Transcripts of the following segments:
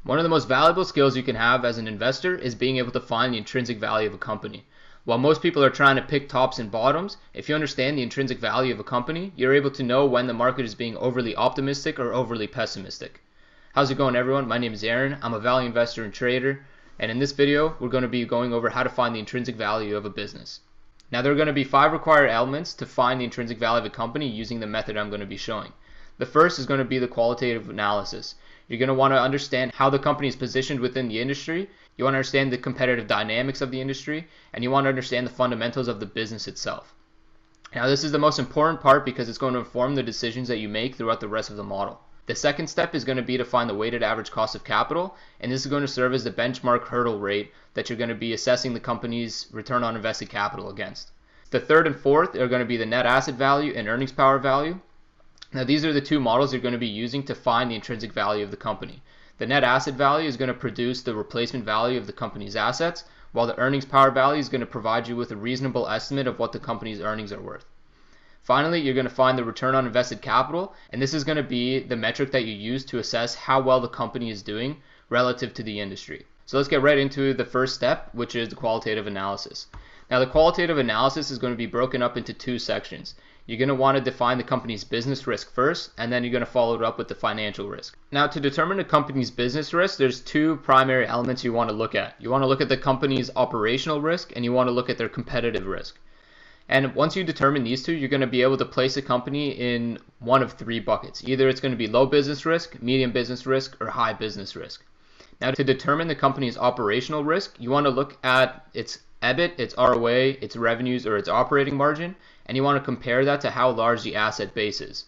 One of the most valuable skills you can have as an investor is being able to find the intrinsic value of a company. While most people are trying to pick tops and bottoms, if you understand the intrinsic value of a company, you're able to know when the market is being overly optimistic or overly pessimistic. How's it going, everyone? My name is Aaron. I'm a value investor and trader, and in this video, we're going to be going over how to find the intrinsic value of a business. Now, there are going to be 5 required elements to find the intrinsic value of a company using the method I'm going to be showing. The first is going to be the qualitative analysis. You're going to want to understand how the company is positioned within the industry. You want to understand the competitive dynamics of the industry, and you want to understand the fundamentals of the business itself. Now, this is the most important part because it's going to inform the decisions that you make throughout the rest of the model. The second step is going to be to find the weighted average cost of capital, and this is going to serve as the benchmark hurdle rate that you're going to be assessing the company's return on invested capital against. The third and fourth are going to be the net asset value and earnings power value. Now, these are the 2 models you're going to be using to find the intrinsic value of the company. The net asset value is going to produce the replacement value of the company's assets, while the earnings power value is going to provide you with a reasonable estimate of what the company's earnings are worth. Finally, you're going to find the return on invested capital, and this is going to be the metric that you use to assess how well the company is doing relative to the industry. So let's get right into the first step, which is the qualitative analysis. Now, the qualitative analysis is going to be broken up into 2 sections. You're going to want to define the company's business risk first, and then you're going to follow it up with the financial risk. Now, to determine a company's business risk, there's 2 primary elements you want to look at. You want to look at the company's operational risk, and you want to look at their competitive risk. And once you determine these 2, you're going to be able to place a company in one of 3 buckets. Either it's going to be low business risk, medium business risk, or high business risk. Now, to determine the company's operational risk, you want to look at its EBIT, its ROA, its revenues, or its operating margin, and you want to compare that to how large the asset base is.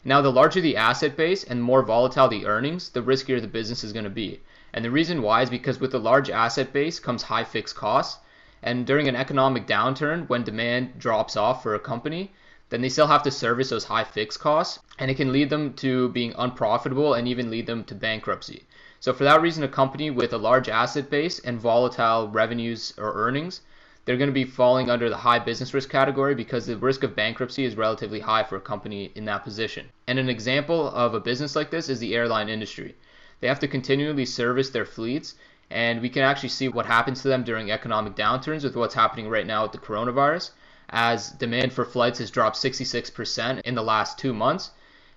Now, the larger the asset base and more volatile the earnings, the riskier the business is going to be. And the reason why is because with a large asset base comes high fixed costs. And during an economic downturn, when demand drops off for a company, then they still have to service those high fixed costs, and it can lead them to being unprofitable and even lead them to bankruptcy. So for that reason, a company with a large asset base and volatile revenues or earnings, they're going to be falling under the high business risk category because the risk of bankruptcy is relatively high for a company in that position. And an example of a business like this is the airline industry. They have to continually service their fleets, and we can actually see what happens to them during economic downturns with what's happening right now with the coronavirus, as demand for flights has dropped 66% in the last 2 months.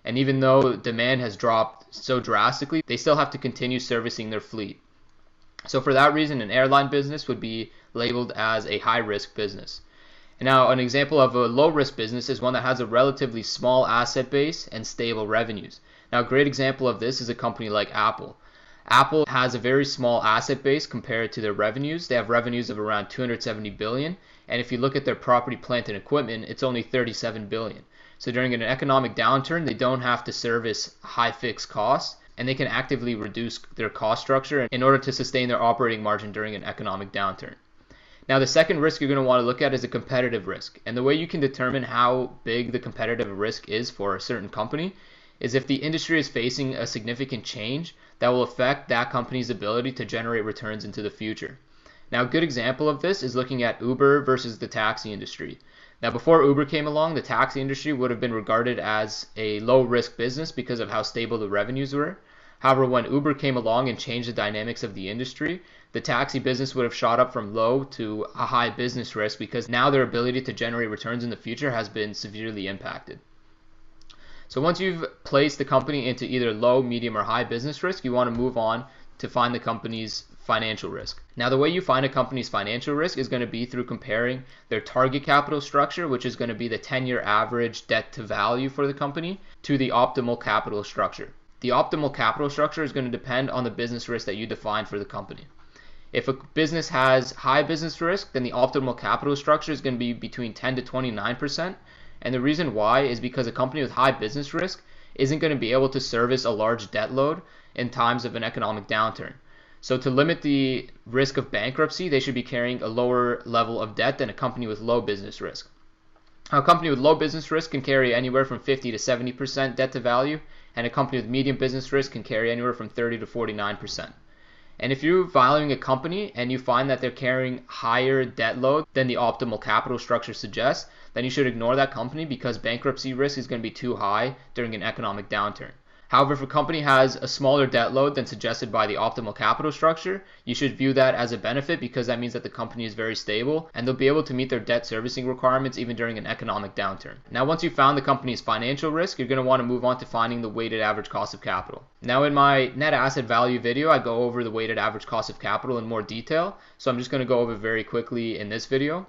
And even though demand has dropped so drastically, they still have to continue servicing their fleet. So for that reason, an airline business would be labeled as a high-risk business. And now, an example of a low-risk business is one that has a relatively small asset base and stable revenues. Now, a great example of this is a company like Apple. Apple has a very small asset base compared to their revenues. They have revenues of around $270 billion, and if you look at their property, plant, and equipment, it's only $37 billion. So during an economic downturn, they don't have to service high fixed costs, and they can actively reduce their cost structure in order to sustain their operating margin during an economic downturn. Now, the second risk you're going to want to look at is a competitive risk, and the way you can determine how big the competitive risk is for a certain company is if the industry is facing a significant change that will affect that company's ability to generate returns into the future. Now, a good example of this is looking at Uber versus the taxi industry. Now, before Uber came along, the taxi industry would have been regarded as a low-risk business because of how stable the revenues were. However, when Uber came along and changed the dynamics of the industry, the taxi business would have shot up from low to a high business risk because now their ability to generate returns in the future has been severely impacted. So once you've placed the company into either low, medium, or high business risk, you want to move on to find the company's financial risk. Now, the way you find a company's financial risk is going to be through comparing their target capital structure, which is going to be the 10-year average debt to value for the company, to the optimal capital structure. The optimal capital structure is going to depend on the business risk that you define for the company. If a business has high business risk, then the optimal capital structure is going to be between 10 to 29%. And the reason why is because a company with high business risk isn't going to be able to service a large debt load in times of an economic downturn. So to limit the risk of bankruptcy, they should be carrying a lower level of debt than a company with low business risk. A company with low business risk can carry anywhere from 50 to 70% debt to value, and a company with medium business risk can carry anywhere from 30 to 49%. And if you're valuing a company and you find that they're carrying higher debt load than the optimal capital structure suggests, then you should ignore that company because bankruptcy risk is going to be too high during an economic downturn. However, if a company has a smaller debt load than suggested by the optimal capital structure, you should view that as a benefit because that means that the company is very stable and they'll be able to meet their debt servicing requirements even during an economic downturn. Now, once you've found the company's financial risk, you're going to want to move on to finding the weighted average cost of capital. Now, in my net asset value video, I go over the weighted average cost of capital in more detail, so I'm just going to go over it very quickly in this video.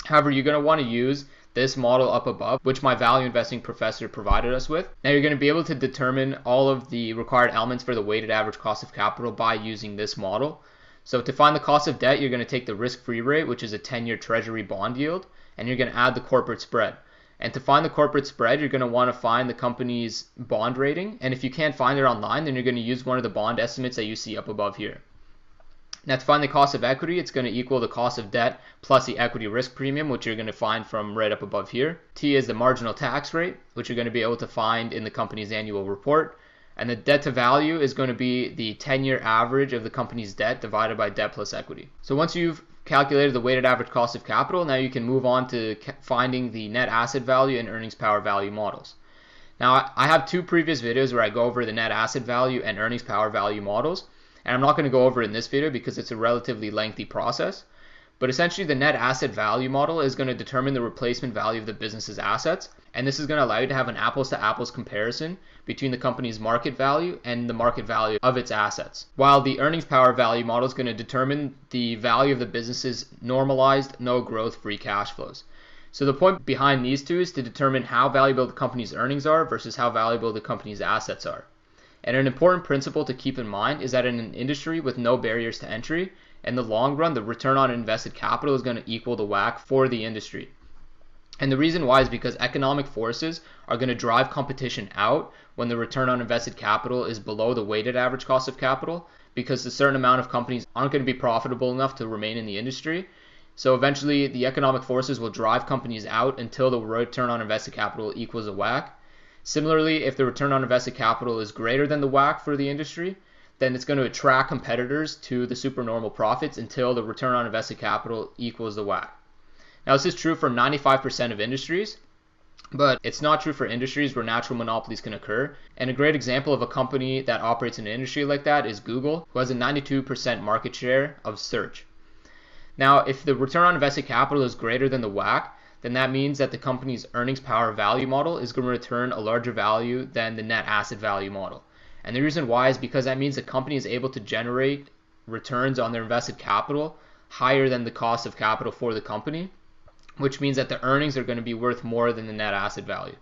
However, you're going to want to use this model up above, which my value investing professor provided us with. Now you're going to be able to determine all of the required elements for the weighted average cost of capital by using this model. So to find the cost of debt, you're going to take the risk-free rate, which is a 10-year treasury bond yield, and you're going to add the corporate spread. And to find the corporate spread, you're going to want to find the company's bond rating. And if you can't find it online, then you're going to use one of the bond estimates that you see up above here. Now to find the cost of equity, it's going to equal the cost of debt plus the equity risk premium, which you're going to find from right up above here. T is the marginal tax rate, which you're going to be able to find in the company's annual report. And the debt to value is going to be the 10-year average of the company's debt divided by debt plus equity. So once you've calculated the weighted average cost of capital, now you can move on to finding the net asset value and earnings power value models. Now I have two previous videos where I go over the net asset value and earnings power value models. And I'm not going to go over it in this video because it's a relatively lengthy process. But essentially the net asset value model is going to determine the replacement value of the business's assets. And this is going to allow you to have an apples to apples comparison between the company's market value and the market value of its assets. While the earnings power value model is going to determine the value of the business's normalized, no growth free cash flows. So the point behind these two is to determine how valuable the company's earnings are versus how valuable the company's assets are. And an important principle to keep in mind is that in an industry with no barriers to entry, in the long run, the return on invested capital is going to equal the WACC for the industry. And the reason why is because economic forces are going to drive competition out when the return on invested capital is below the weighted average cost of capital, because a certain amount of companies aren't going to be profitable enough to remain in the industry. So eventually the economic forces will drive companies out until the return on invested capital equals a WACC. Similarly, if the return on invested capital is greater than the WACC for the industry, then it's going to attract competitors to the supernormal profits until the return on invested capital equals the WACC. Now, this is true for 95% of industries, but it's not true for industries where natural monopolies can occur. And a great example of a company that operates in an industry like that is Google, who has a 92% market share of search. Now, if the return on invested capital is greater than the WACC, then that means that the company's earnings power value model is going to return a larger value than the net asset value model. And the reason why is because that means the company is able to generate returns on their invested capital higher than the cost of capital for the company, which means that the earnings are going to be worth more than the net asset value.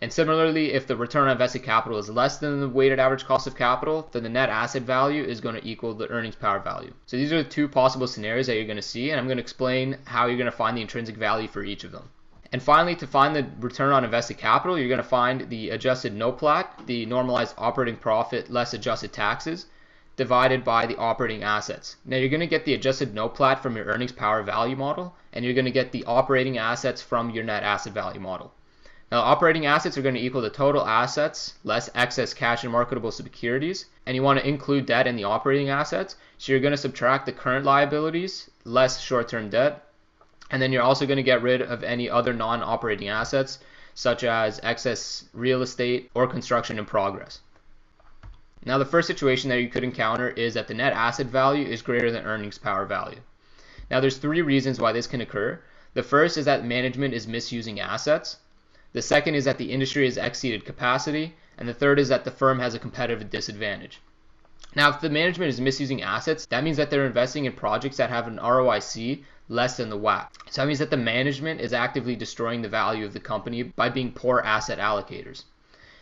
And similarly, if the return on invested capital is less than the weighted average cost of capital, then the net asset value is going to equal the earnings power value. So these are the two possible scenarios that you're going to see, and I'm going to explain how you're going to find the intrinsic value for each of them. And finally, to find the return on invested capital, you're going to find the adjusted NOPLAT, the normalized operating profit less adjusted taxes, divided by the operating assets. Now you're going to get the adjusted NOPLAT from your earnings power value model, and you're going to get the operating assets from your net asset value model. Now, operating assets are going to equal the total assets less excess cash and marketable securities, and you want to include debt in the operating assets. So you're going to subtract the current liabilities less short-term debt, and then you're also going to get rid of any other non-operating assets such as excess real estate or construction in progress. Now, the first situation that you could encounter is that the net asset value is greater than earnings power value. Now, there's three reasons why this can occur. The first is that management is misusing assets. The second is that the industry has exceeded capacity, and the third is that the firm has a competitive disadvantage. Now, if the management is misusing assets, that means that they're investing in projects that have an ROIC less than the WACC. So that means that the management is actively destroying the value of the company by being poor asset allocators.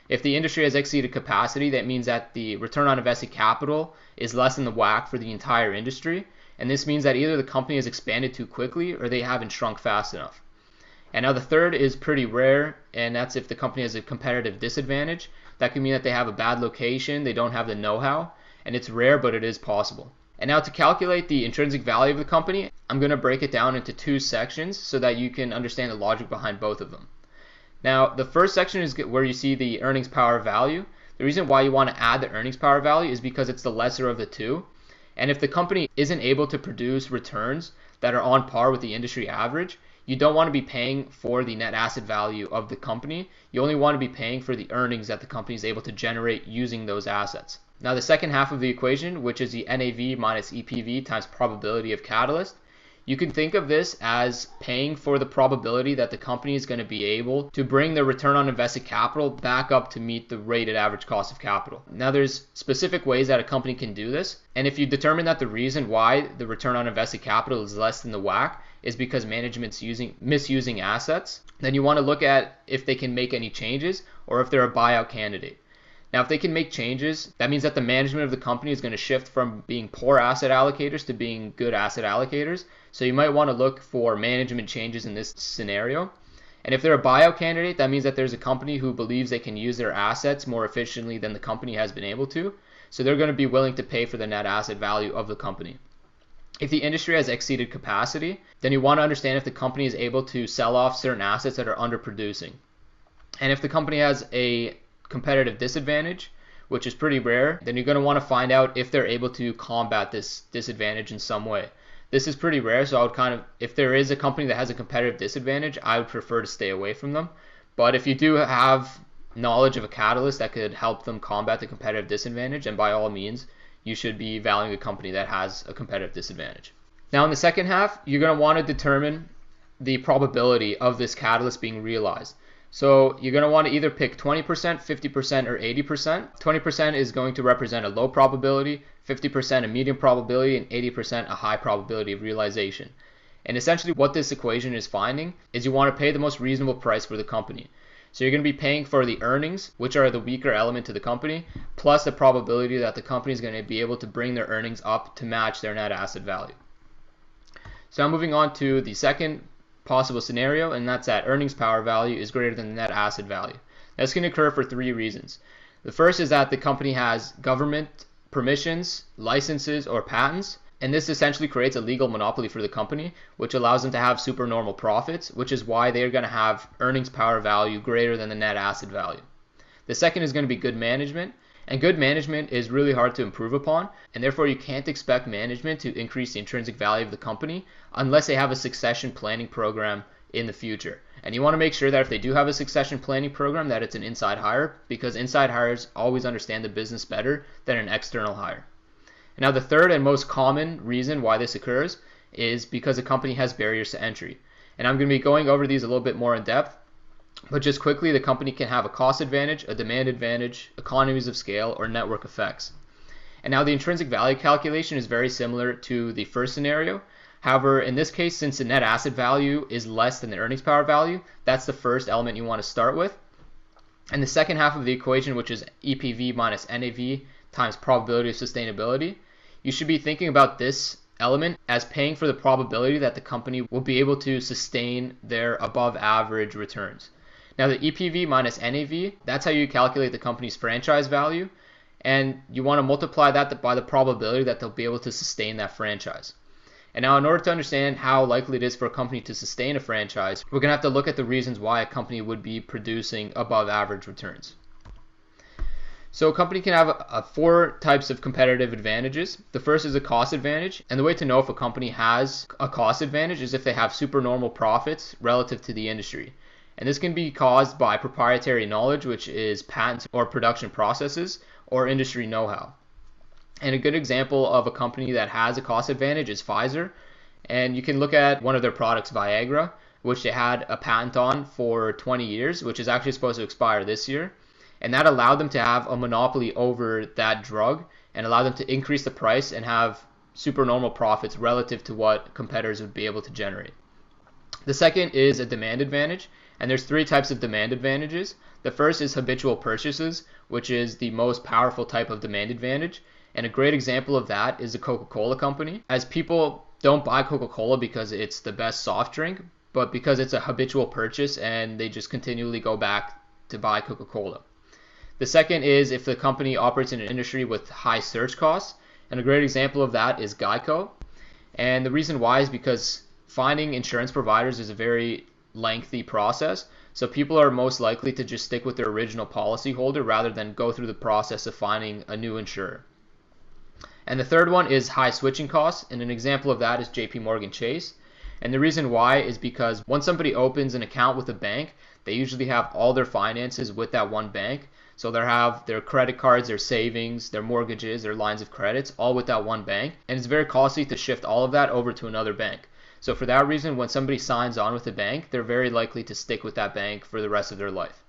If the industry has exceeded capacity, that means that the return on invested capital is less than the WACC for the entire industry, and this means that either the company has expanded too quickly or they haven't shrunk fast enough. And now the third is pretty rare, and that's if the company has a competitive disadvantage. That can mean that they have a bad location, they don't have the know-how, and it's rare, but it is possible. And now to calculate the intrinsic value of the company, I'm going to break it down into two sections so that you can understand the logic behind both of them. Now, the first section is where you see the earnings power value. The reason why you want to add the earnings power value is because it's the lesser of the two. And if the company isn't able to produce returns that are on par with the industry average, you don't want to be paying for the net asset value of the company. You only want to be paying for the earnings that the company is able to generate using those assets. Now the second half of the equation, which is the NAV minus EPV times probability of catalyst, you can think of this as paying for the probability that the company is going to be able to bring their return on invested capital back up to meet the weighted average cost of capital. Now there's specific ways that a company can do this, and if you determine that the reason why the return on invested capital is less than the WACC is because management's misusing assets, then you want to look at if they can make any changes or if they're a buyout candidate. Now, if they can make changes, that means that the management of the company is going to shift from being poor asset allocators to being good asset allocators. So you might want to look for management changes in this scenario. And if they're a buyout candidate, that means that there's a company who believes they can use their assets more efficiently than the company has been able to. So they're going to be willing to pay for the net asset value of the company. If the industry has exceeded capacity, then you want to understand if the company is able to sell off certain assets that are underproducing. And if the company has a competitive disadvantage, which is pretty rare, then you're going to want to find out if they're able to combat this disadvantage in some way. This is pretty rare, so I would if there is a company that has a competitive disadvantage, I would prefer to stay away from them. But if you do have knowledge of a catalyst that could help them combat the competitive disadvantage, then by all means, you should be valuing a company that has a competitive disadvantage. Now in the second half, you're going to want to determine the probability of this catalyst being realized. So you're going to want to either pick 20%, 50%, or 80%. 20% is going to represent a low probability, 50% a medium probability, and 80% a high probability of realization. And essentially what this equation is finding is you want to pay the most reasonable price for the company. So you're going to be paying for the earnings, which are the weaker element to the company, plus the probability that the company is going to be able to bring their earnings up to match their net asset value. So now moving on to the second possible scenario, and that's that earnings power value is greater than the net asset value. That's going to occur for three reasons. The first is that the company has government permissions, licenses, or patents, and this essentially creates a legal monopoly for the company, which allows them to have supernormal profits, which is why they're going to have earnings power value greater than the net asset value. The second is going to be good management, and good management is really hard to improve upon, and therefore you can't expect management to increase the intrinsic value of the company unless they have a succession planning program in the future. And you want to make sure that if they do have a succession planning program, that it's an inside hire, because inside hires always understand the business better than an external hire. And now the third and most common reason why this occurs is because a company has barriers to entry. And I'm going to be going over these a little bit more in depth, but just quickly, the company can have a cost advantage, a demand advantage, economies of scale, or network effects. And now the intrinsic value calculation is very similar to the first scenario. However, in this case, since the net asset value is less than the earnings power value, that's the first element you want to start with. And the second half of the equation, which is EPV minus NAV times probability of sustainability, you should be thinking about this element as paying for the probability that the company will be able to sustain their above average returns. Now the EPV minus NAV, that's how you calculate the company's franchise value, and you want to multiply that by the probability that they'll be able to sustain that franchise. And now in order to understand how likely it is for a company to sustain a franchise, we're going to have to look at the reasons why a company would be producing above average returns. So a company can have four types of competitive advantages. The first is a cost advantage, and the way to know if a company has a cost advantage is if they have supernormal profits relative to the industry. And this can be caused by proprietary knowledge, which is patents or production processes, or industry know-how. And a good example of a company that has a cost advantage is Pfizer. And you can look at one of their products, Viagra, which they had a patent on for 20 years, which is actually supposed to expire this year. And that allowed them to have a monopoly over that drug and allowed them to increase the price and have supernormal profits relative to what competitors would be able to generate. The second is a demand advantage, and there's three types of demand advantages. The first is habitual purchases, which is the most powerful type of demand advantage. And a great example of that is the Coca-Cola company, as people don't buy Coca-Cola because it's the best soft drink, but because it's a habitual purchase and they just continually go back to buy Coca-Cola. The second is if the company operates in an industry with high search costs, and a great example of that is Geico. And the reason why is because finding insurance providers is a very lengthy process, so people are most likely to just stick with their original policy holder rather than go through the process of finding a new insurer. And the third one is high switching costs, and an example of that is JP Morgan Chase. And the reason why is because once somebody opens an account with a bank, they usually have all their finances with that one bank. So they'll have their credit cards, their savings, their mortgages, their lines of credits, all with that one bank. And it's very costly to shift all of that over to another bank. So for that reason, when somebody signs on with a bank, they're very likely to stick with that bank for the rest of their life.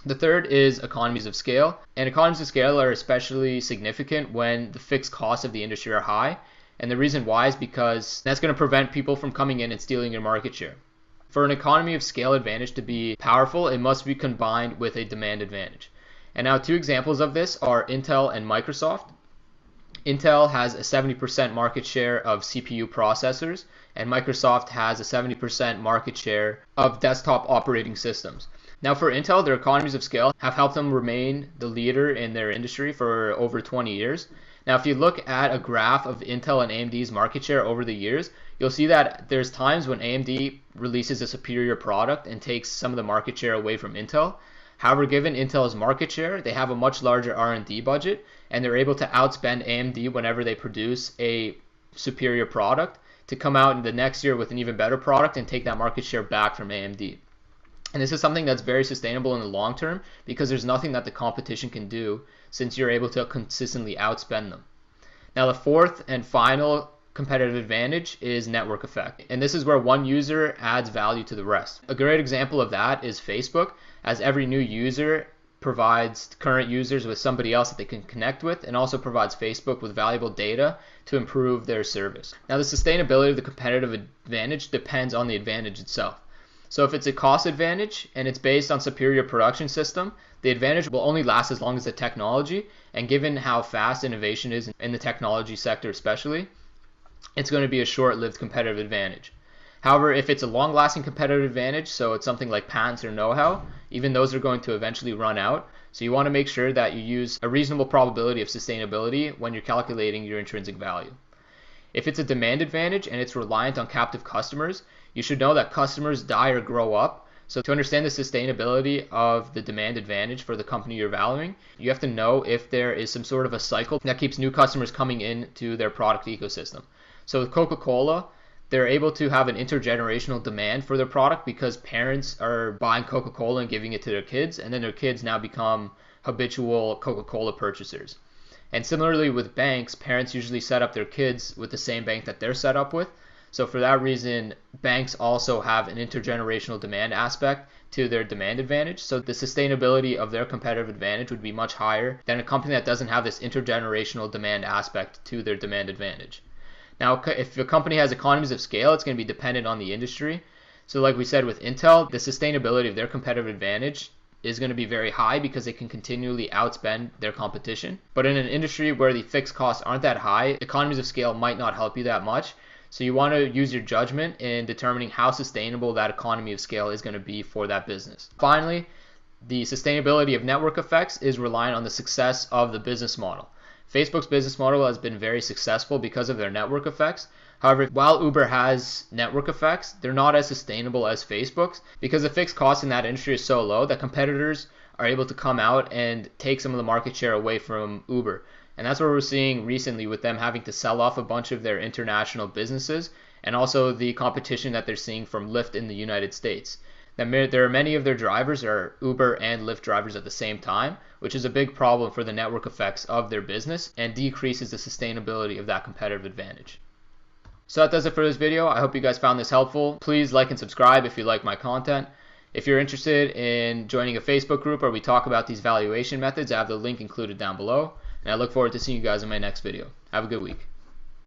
The third is economies of scale. And economies of scale are especially significant when the fixed costs of the industry are high. And the reason why is because that's going to prevent people from coming in and stealing your market share. For an economy of scale advantage to be powerful, it must be combined with a demand advantage. And now two examples of this are Intel and Microsoft. Intel has a 70% market share of CPU processors, and Microsoft has a 70% market share of desktop operating systems. Now for Intel, their economies of scale have helped them remain the leader in their industry for over 20 years. Now if you look at a graph of Intel and AMD's market share over the years, you'll see that there's times when AMD releases a superior product and takes some of the market share away from Intel. However, given Intel's market share, they have a much larger R&D budget, and they're able to outspend AMD whenever they produce a superior product to come out in the next year with an even better product and take that market share back from AMD. And this is something that's very sustainable in the long term because there's nothing that the competition can do since you're able to consistently outspend them. Now the fourth and final competitive advantage is network effect. And this is where one user adds value to the rest. A great example of that is Facebook, as every new user provides current users with somebody else that they can connect with, and also provides Facebook with valuable data to improve their service. Now the sustainability of the competitive advantage depends on the advantage itself. So if it's a cost advantage and it's based on superior production system, the advantage will only last as long as the technology, and given how fast innovation is in the technology sector especially, it's going to be a short-lived competitive advantage. However, if it's a long-lasting competitive advantage, so it's something like patents or know-how, even those are going to eventually run out. So you want to make sure that you use a reasonable probability of sustainability when you're calculating your intrinsic value. If it's a demand advantage and it's reliant on captive customers, you should know that customers die or grow up. So to understand the sustainability of the demand advantage for the company you're valuing, you have to know if there is some sort of a cycle that keeps new customers coming into their product ecosystem. So with Coca-Cola, they're able to have an intergenerational demand for their product because parents are buying Coca-Cola and giving it to their kids, and then their kids now become habitual Coca-Cola purchasers. And similarly with banks, parents usually set up their kids with the same bank that they're set up with. So for that reason, banks also have an intergenerational demand aspect to their demand advantage. So the sustainability of their competitive advantage would be much higher than a company that doesn't have this intergenerational demand aspect to their demand advantage. Now, if a company has economies of scale, it's going to be dependent on the industry. So like we said with Intel, the sustainability of their competitive advantage is going to be very high because they can continually outspend their competition. But in an industry where the fixed costs aren't that high, economies of scale might not help you that much. So you want to use your judgment in determining how sustainable that economy of scale is going to be for that business. Finally, the sustainability of network effects is reliant on the success of the business model. Facebook's business model has been very successful because of their network effects. However, while Uber has network effects, they're not as sustainable as Facebook's because the fixed cost in that industry is so low that competitors are able to come out and take some of the market share away from Uber. And that's what we're seeing recently with them having to sell off a bunch of their international businesses, and also the competition that they're seeing from Lyft in the United States. There are many of their drivers are Uber and Lyft drivers at the same time, which is a big problem for the network effects of their business and decreases the sustainability of that competitive advantage. So that does it for this video. I hope you guys found this helpful. Please like and subscribe if you like my content. If you're interested in joining a Facebook group where we talk about these valuation methods, I have the link included down below. And I look forward to seeing you guys in my next video. Have a good week.